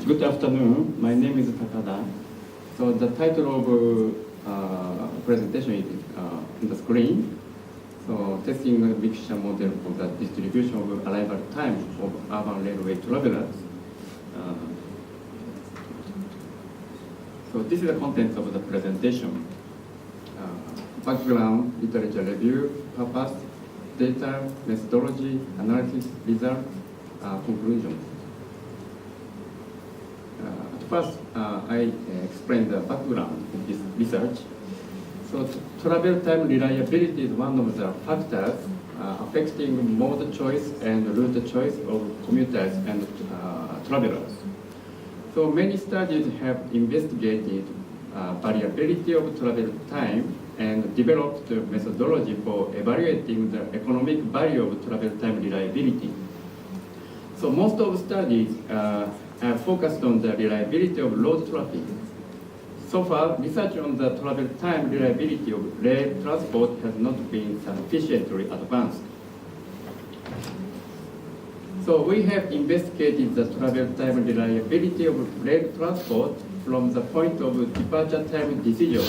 Good afternoon. My name is Takada. So the title of presentation is on the screen. So testing a mixture model for the distribution of arrival time of urban railway travelers. So this is the content of the presentation. Background, literature review, purpose, data, methodology, analysis, result, conclusion. First, I explain the background of this research. So travel time reliability is one of the factors affecting mode choice and route choice of commuters and travelers. So many studies have investigated variability of travel time and developed a methodology for evaluating the economic value of travel time reliability. So most of studies are focused on the reliability of road traffic. So far, research on the travel time reliability of rail transport has not been sufficiently advanced. So we have investigated the travel time reliability of rail transport from the point of departure time decision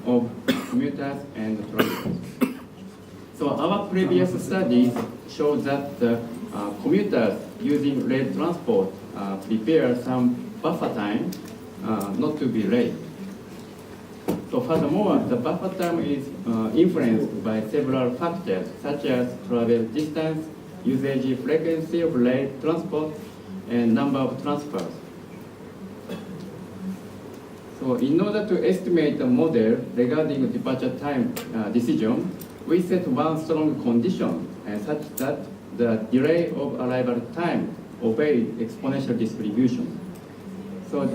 of commuters and travelers. So our previous studies show that commuters using rail transport prepare some buffer time not to be late. So furthermore, the buffer time is influenced by several factors such as travel distance, usage frequency of rail transport, and number of transfers. So in order to estimate the model regarding departure time decision, we set one strong condition such that the delay of arrival time obeys exponential distribution. So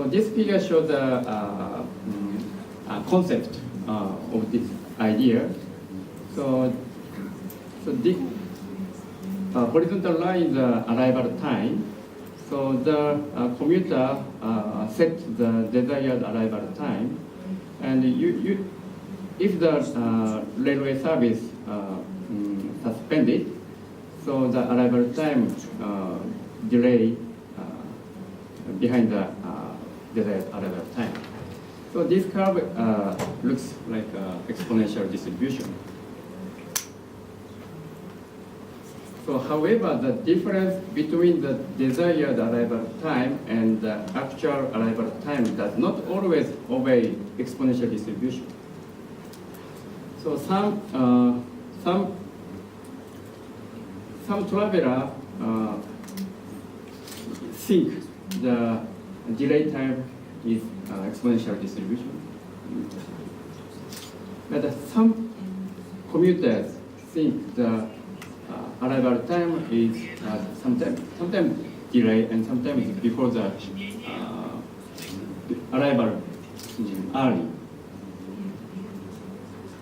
this figure shows the concept of this idea. So the horizontal line is the arrival time. So the commuter sets the desired arrival time, and if the railway service suspended, so the arrival time delay behind the desired arrival time. So this curve looks like exponential distribution. So however, the difference between the desired arrival time and the actual arrival time does not always obey exponential distribution. So some traveler think the delay time is exponential distribution, but some commuters think the arrival time is sometimes delay and sometimes before the arrival early.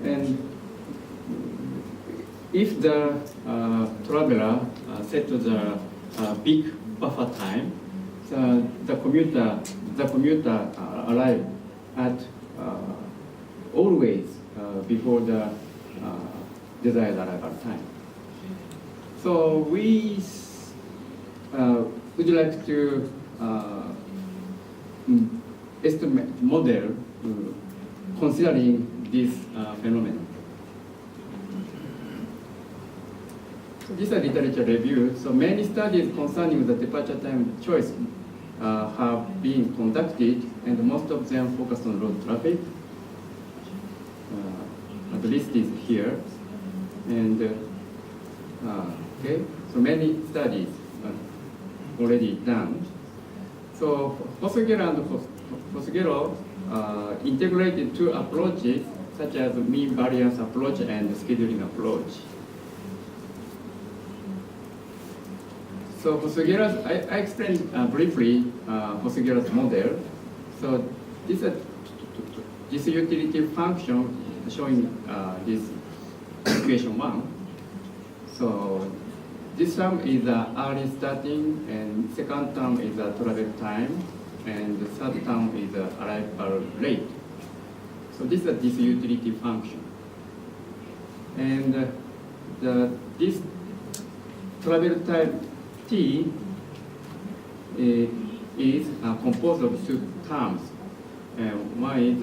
And if the traveler set to the big buffer time, the commuter arrive at always before the desired arrival time. So we would like to estimate model considering this phenomenon. So this is a literature review. So many studies concerning the departure time choice have been conducted, and most of them focus on road traffic. The list is here, and okay. So many studies are already done. So Fosgero and Fosgero integrated two approaches, such as mean variance approach and scheduling approach. So Fosgero's, I explained briefly Fosgero's model. So this is utility function showing this equation 1. So this term is early starting, and second term is travel time, and the third term is arrival rate. So this is utility function. And this travel time t is composed of two terms. One is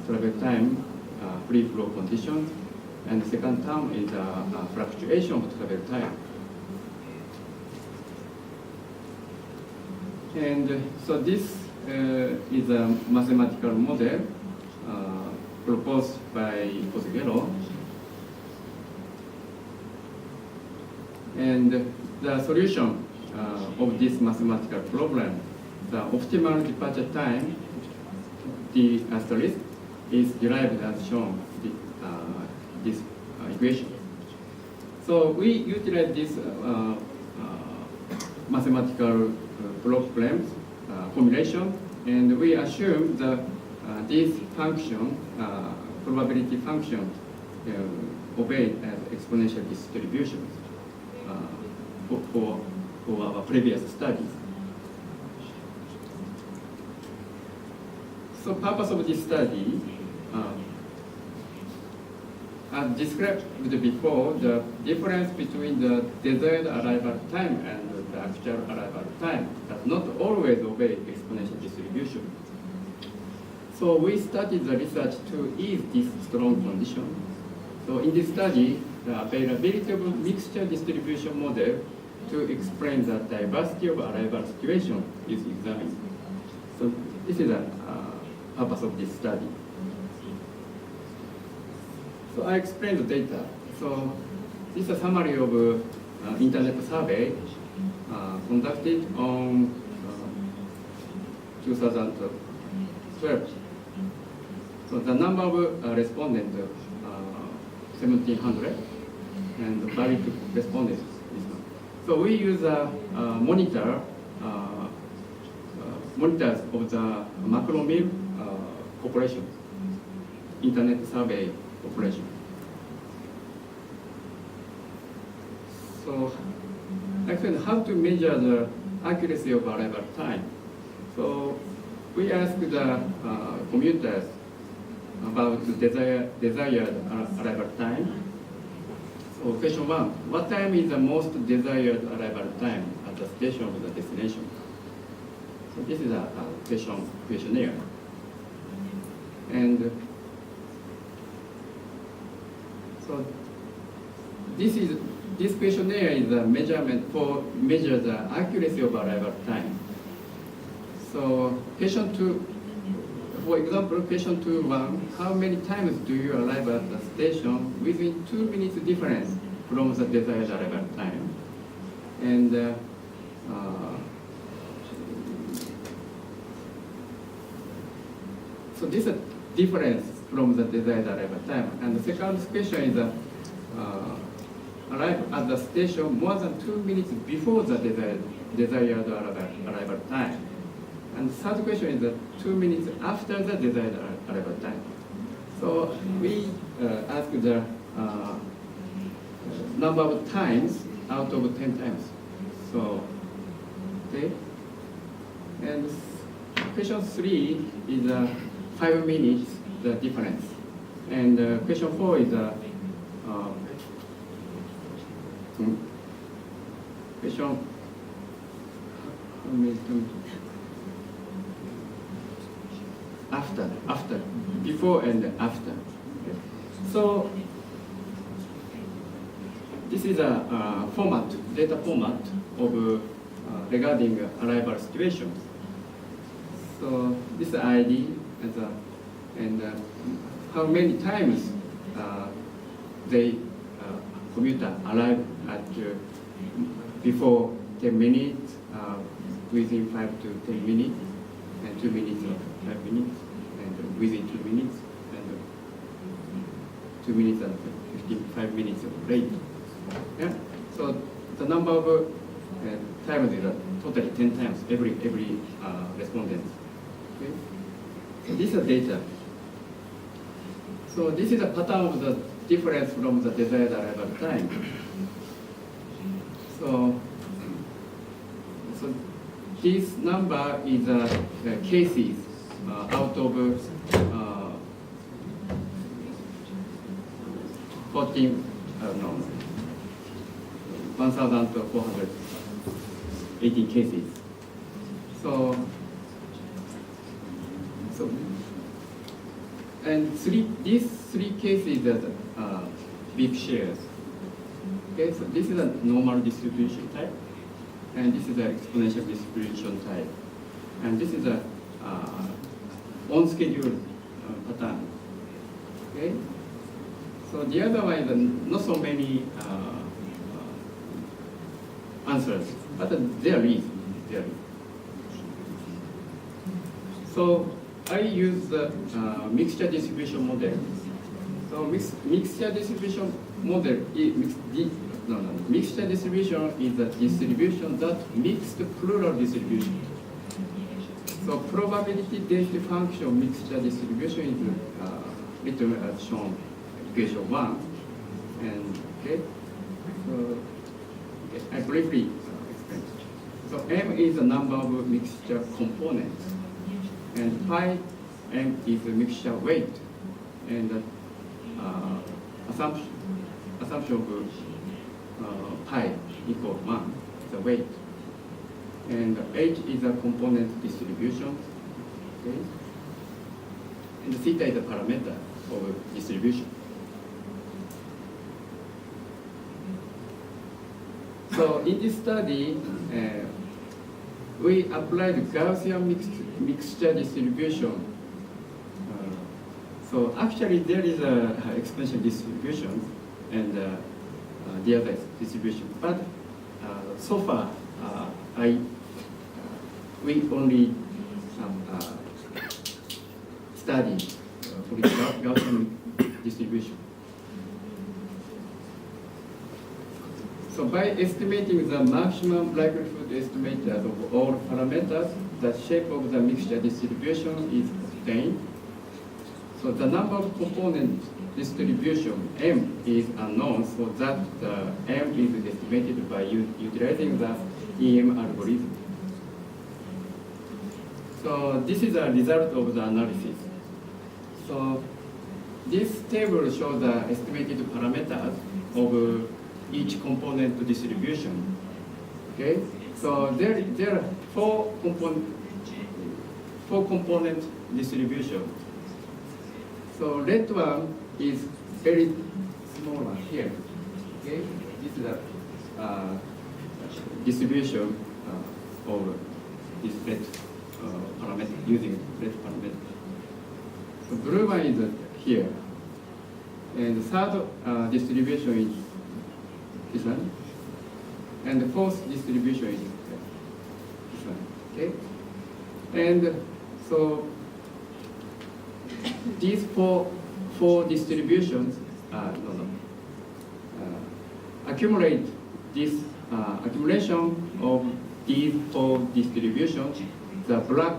travel time free flow conditions, and the second term is fluctuation of travel time. And so this is a mathematical model proposed by Posguero. And the solution of this mathematical problem, the optimal departure time, the asterisk, is derived as shown in this equation. So we utilize this mathematical problem formulation, and we assume that this function, probability function, obey as exponential distributions for our previous studies. So purpose of this study, as described before, the difference between the desired arrival time and the actual arrival time does not always obey exponential distribution. So we started the research to ease this strong condition. So in this study, the availability of a mixture distribution model to explain the diversity of arrival situation is examined. So this is the purpose of this study. So I explained the data. So this is a summary of internet survey conducted on 2012. So the number of respondents, 1,700, and the valid respondents is one. So we use a monitors of the macro mill operation, internet survey operation. So actually, how to measure the accuracy of arrival time? So we asked the commuters about the desired arrival time. So question one, what time is the most desired arrival time at the station of the destination? So this is a questionnaire. And so this questionnaire is a measurement for measure the accuracy of arrival time. So question two, for example, question 2.1, how many times do you arrive at the station within 2 minutes difference from the desired arrival time? And so this is a difference from the desired arrival time. And the second question is arrive at the station more than 2 minutes before the desired arrival time. And the third question is 2 minutes after the desired arrival time. So we ask the number of times out of 10 times. So, okay. And question 3 is 5 minutes, the difference. And question 4 is question, after, before and after. Okay. So this is a data format of regarding arrival situations. So this is ID and how many times the commuter arrive at before 10 minutes, within 5 to 10 minutes, and 2 minutes or 5 minutes, and within 2 minutes, and 2 minutes and 5 minutes late. Yeah. So the number of times is totally 10 times every respondent. Okay. So this is data. So this is a pattern of the difference from the desired arrival time. So this number is cases out of 1,418 cases. So, and these three cases are big shares. Okay, so this is a normal distribution type, and this is an exponential distribution type, and this is a on schedule pattern. Okay, so the other one is not so many answers, but there is. So I use the mixture distribution model. So mixture distribution model is mixture distribution is a distribution that mixed plural distribution. So probability density function mixture distribution is written as shown equation 1. And okay, so I briefly explain. So M is the number of mixture components, and phi M is the mixture weight, and assumption of pi equal 1, the weight, and H is a component distribution, okay? And theta is a parameter of distribution. So in this study, we applied Gaussian mixture distribution. So actually there is a exponential distribution and the other distribution, but so far we only study for the Gaussian distribution. So by estimating the maximum likelihood estimate of all parameters, the shape of the mixture distribution is obtained. So the number of component distribution M is unknown, so that M is estimated by utilizing the EM algorithm. So this is a result of the analysis. So this table shows the estimated parameters of each component distribution. Okay, so there are four component distribution. So red one is very small one here. Okay, this is a distribution of this red parameter using red parameter. So blue one is here, and the third distribution is this one, and the fourth distribution is this one. Okay, and so these four distributions accumulate this accumulation of these four distributions. The black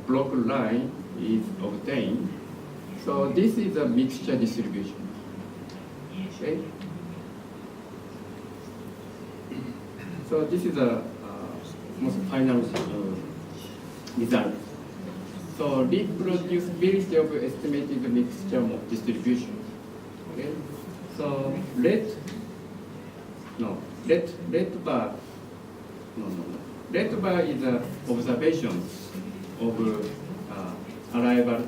block line is obtained. So this is a mixture distribution. Okay. So this is a most final result. So reproducibility of estimated mixture distribution. Okay. So red bar. Red bar is the observation of arrival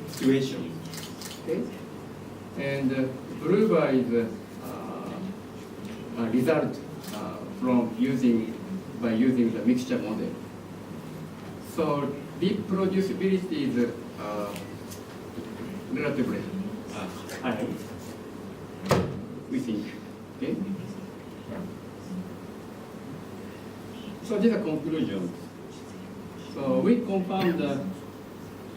situation. Okay. And blue bar is a result from using the mixture model. So reproducibility is relatively high, we think. Okay. So these are conclusions. So we confirmed the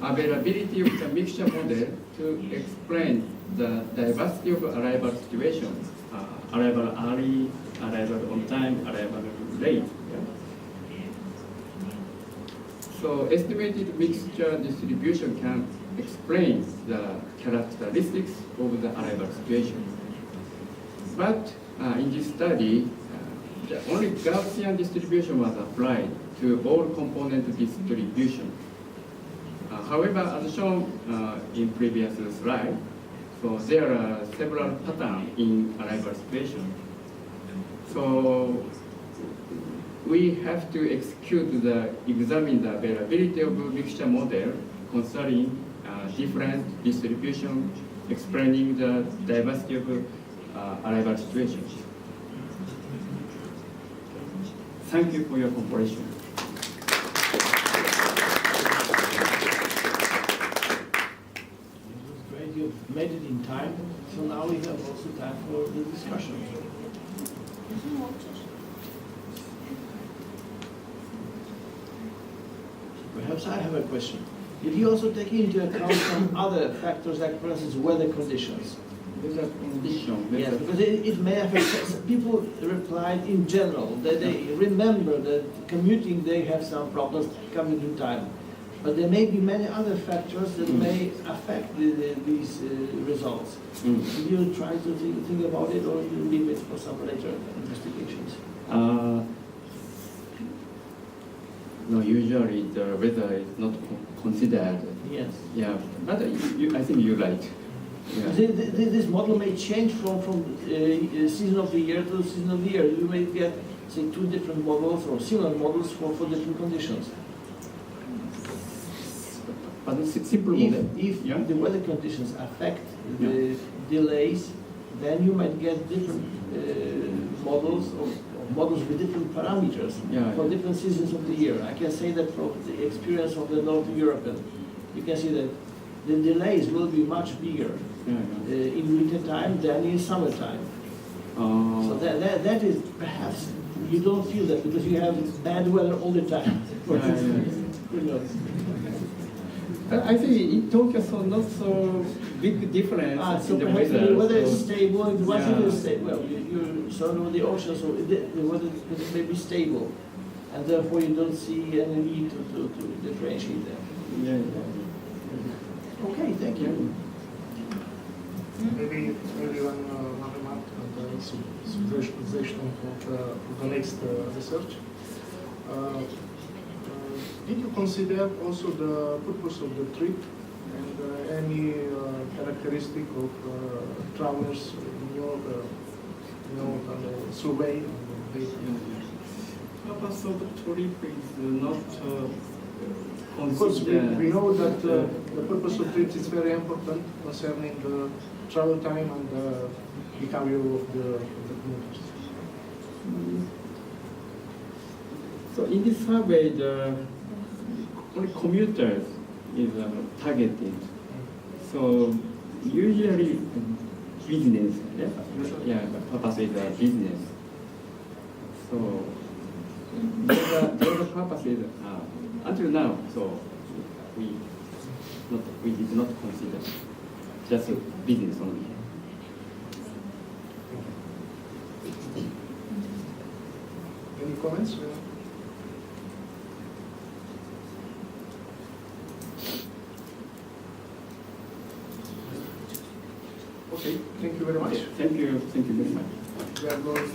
availability of the mixture model to explain the diversity of arrival situations, arrival early, arrival on time, arrival late. Yeah? So estimated mixture distribution can explain the characteristics of the arrival situation. But in this study, the only Gaussian distribution was applied to all component distribution. However, as shown in previous slide, so there are several patterns in arrival situation. So we have to examine the availability of mixture model concerning different distribution, explaining the diversity of arrival situations. Thank you for your cooperation. Great, you've made it in time, so now we have also time for the discussion. Perhaps I have a question. Did you also take into account some other factors, like for instance weather conditions? Weather condition. Yes, because it may affect. People replied in general that they remember that commuting they have some problems coming in time. But there may be many other factors that may affect these results. Did you try to think about it, or you leave it for some later investigations? No, usually the weather is not considered. Yes. Yeah, but I think you're right. Yeah. This model may change from season of the year to season of the year. You may get, say, two different models or similar models for different conditions. But it's a simple model. If the weather conditions affect the delays, then you might get different models or models with different parameters for different seasons of the year. I can say that from the experience of the North European, you can see that the delays will be much bigger in winter time than in summertime. So that is perhaps you don't feel that because you have bad weather all the time. Who knows? I think in Tokyo, so not so big difference So in the perhaps weather. the weather is stable. Once it is stable, well, you surround the ocean, so the weather may be stable, and therefore you don't see any need to differentiate them. Okay, thank you. Maybe one remark on the suggestion of the next research. Did you consider also the purpose of the trip and any characteristic of travelers in your survey? Purpose of the trip is not Of course, we know that the purpose of trips is very important concerning the travel time and the behavior of the commuters. So in this survey, the only commuters is targeted. So usually business, the purpose is business. So the other purpose is until now. So we did not consider just business only. Any comments? Okay, thank you very much. Thank you very much. We are going